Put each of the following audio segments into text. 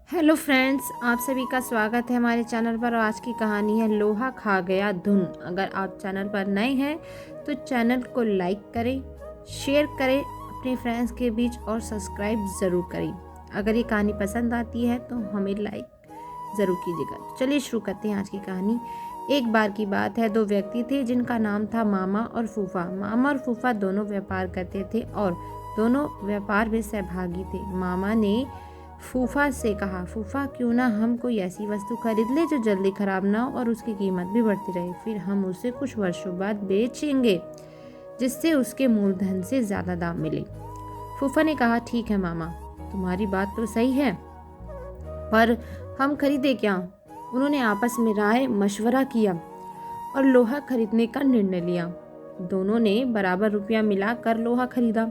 Hello friends, आप सभी का स्वागत है हमारे चैनल पर। और आज की कहानी है लोहा खा गया धुन। अगर आप चैनल पर नए हैं तो चैनल को लाइक करें, शेयर करें अपने फ्रेंड्स के बीच और सब्सक्राइब ज़रूर करें। अगर ये कहानी पसंद आती है तो हमें लाइक ज़रूर कीजिएगा। तो चलिए शुरू करते हैं आज की कहानी। एक बार की बात है, दो व्यक्ति थे जिनका नाम था मामा और फूफा। मामा और फूफा दोनों व्यापार करते थे और दोनों व्यापार में सहभागी थे। मामा ने फूफा से कहा, फूफा क्यों ना हम कोई ऐसी वस्तु खरीद ले जो जल्दी खराब ना हो और उसकी कीमत भी बढ़ती रहे, फिर हम उसे कुछ वर्षों बाद बेचेंगे जिससे उसके मूलधन से ज़्यादा दाम मिले। फूफा ने कहा, ठीक है मामा, तुम्हारी बात तो सही है, पर हम खरीदे क्या? उन्होंने आपस में राय मशवरा किया और लोहा खरीदने का निर्णय लिया। दोनों ने बराबर रुपया मिलाकर लोहा खरीदा।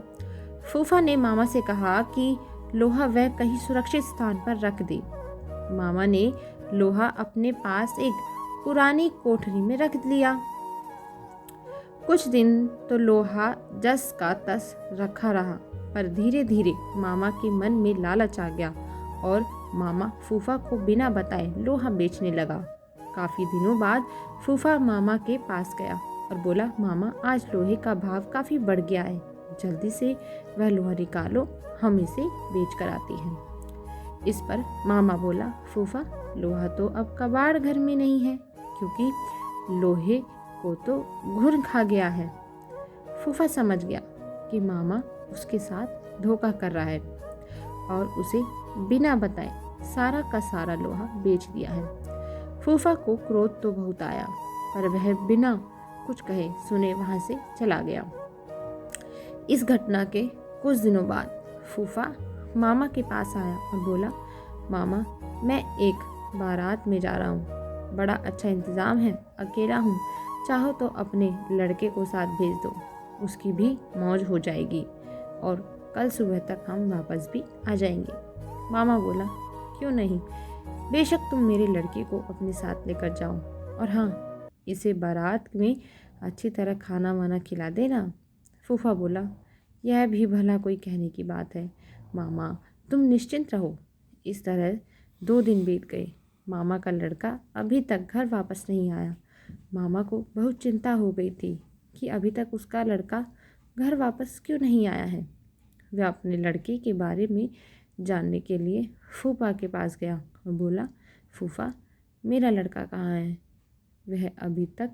फूफा ने मामा से कहा कि लोहा वह कहीं सुरक्षित स्थान पर रख दे। मामा ने लोहा अपने पास एक पुरानी कोठरी में रख लिया। कुछ दिन तो लोहा जस का तस रखा रहा, पर धीरे धीरे मामा के मन में लालच आ गया और मामा फूफा को बिना बताए लोहा बेचने लगा। काफी दिनों बाद फूफा मामा के पास गया और बोला, मामा आज लोहे का भाव काफी बढ़ गया है, जल्दी से वह लोहा निकालो, हम इसे बेच कर आते हैं। इस पर मामा बोला, फूफा लोहा तो अब कबाड़ घर में नहीं है, क्योंकि लोहे को तो घुन खा गया है। फूफा समझ गया कि मामा उसके साथ धोखा कर रहा है और उसे बिना बताए सारा का सारा लोहा बेच दिया है। फूफा को क्रोध तो बहुत आया, पर वह बिना कुछ कहे सुने वहां से चला गया। इस घटना के कुछ दिनों बाद फूफा मामा के पास आया और बोला, मामा मैं एक बारात में जा रहा हूँ, बड़ा अच्छा इंतज़ाम है, अकेला हूँ, चाहो तो अपने लड़के को साथ भेज दो, उसकी भी मौज हो जाएगी और कल सुबह तक हम वापस भी आ जाएंगे। मामा बोला, क्यों नहीं, बेशक तुम मेरे लड़के को अपने साथ लेकर जाओ, और हाँ, इसे बारात में अच्छी तरह खाना वाना खिला देना। फूफा बोला, यह भी भला कोई कहने की बात है, मामा तुम निश्चिंत रहो। इस तरह 2 दिन बीत गए। मामा का लड़का अभी तक घर वापस नहीं आया। मामा को बहुत चिंता हो गई थी कि अभी तक उसका लड़का घर वापस क्यों नहीं आया है। वह अपने लड़के के बारे में जानने के लिए फूफा के पास गया और बोला, फूफा मेरा लड़का कहाँ है, वह अभी तक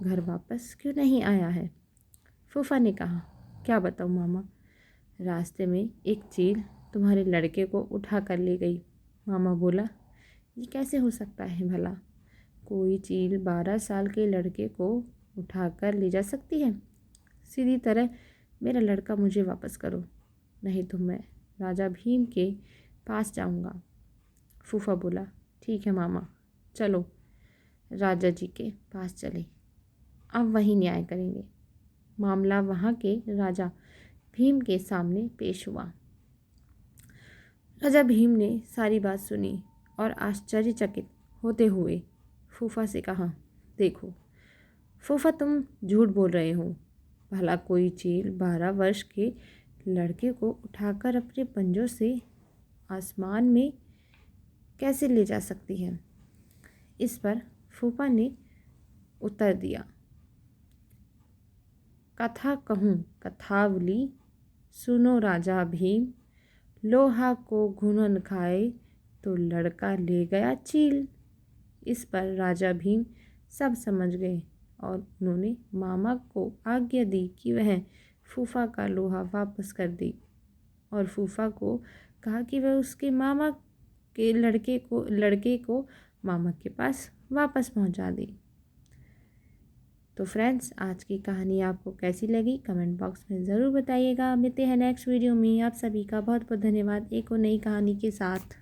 घर वापस क्यों नहीं आया है। फूफा ने कहा, क्या बताऊँ मामा, रास्ते में एक चील तुम्हारे लड़के को उठा कर ले गई। मामा बोला, ये कैसे हो सकता है भला, कोई चील 12 साल के लड़के को उठा कर ले जा सकती है। सीधी तरह मेरा लड़का मुझे वापस करो, नहीं तो मैं राजा भीम के पास जाऊंगा। फूफा बोला, ठीक है मामा, चलो राजा जी के पास चले, अब वहीं न्याय करेंगे। मामला वहाँ के राजा भीम के सामने पेश हुआ। राजा भीम ने सारी बात सुनी और आश्चर्यचकित होते हुए फूफा से कहा, देखो फूफा तुम झूठ बोल रहे हो, भला कोई चील 12 वर्ष के लड़के को उठाकर अपने पंजों से आसमान में कैसे ले जा सकती है। इस पर फूफा ने उत्तर दिया, कथा कहूँ कथावली, सुनो राजा भीम, लोहा को घुनन खाए तो लड़का ले गया चील। इस पर राजा भीम सब समझ गए और उन्होंने मामा को आज्ञा दी कि वह फूफा का लोहा वापस कर दे और फूफा को कहा कि वह उसके मामा के लड़के को मामा के पास वापस पहुंचा दे। तो फ्रेंड्स, आज की कहानी आपको कैसी लगी कमेंट बॉक्स में ज़रूर बताइएगा। मिलते हैं नेक्स्ट वीडियो में। आप सभी का बहुत बहुत धन्यवाद एक और नई कहानी के साथ।